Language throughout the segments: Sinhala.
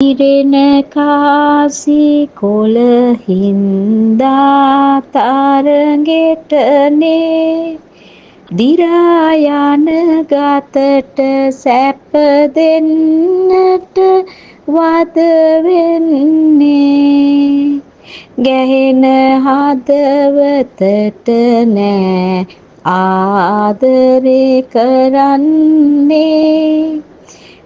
ඉරෙන කාසි කොළහින්දා තරගෙටනේ දිරා යන ගතට සැප දෙන්නට වද වෙන්නේ ගැහෙන හදවතට නෑ ආදරේ කරන්නේ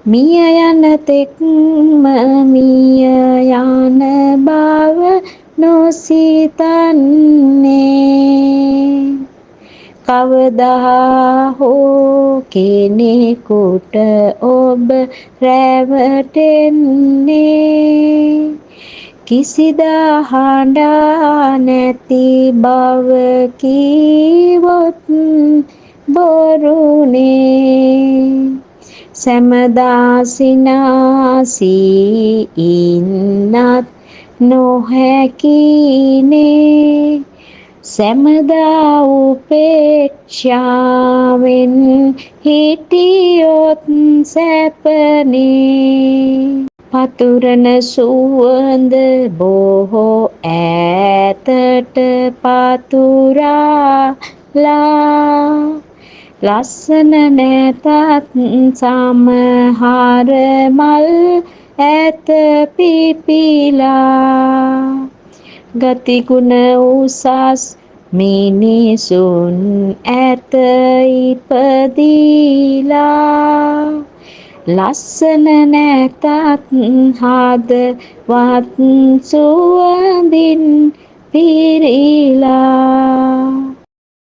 මිය යන තෙක්ම මිය යන බව නොසිතන්නේ කවදා හෝ කෙනෙකුට ඔබ රැවටෙන්නේ කිසිදා හඬා නැති බව කීවොත් බොරුනේ සැමදා සිනාසී ඉන්නත් නොහැකිනේ සැමදා උපේක්ෂාවෙන් හිටියොත් සැපනේ පතුරන සුවඳ බොහෝ ඈතට පතුරාලා ලස්සන නැතත් සමහර මල් ඇත පිපිලා ගතිගුණ උසස් මිනිසුන් ඇත ඉපදීලා ලස්සන නැතත් හදවත් සුවඳින් පිරීලා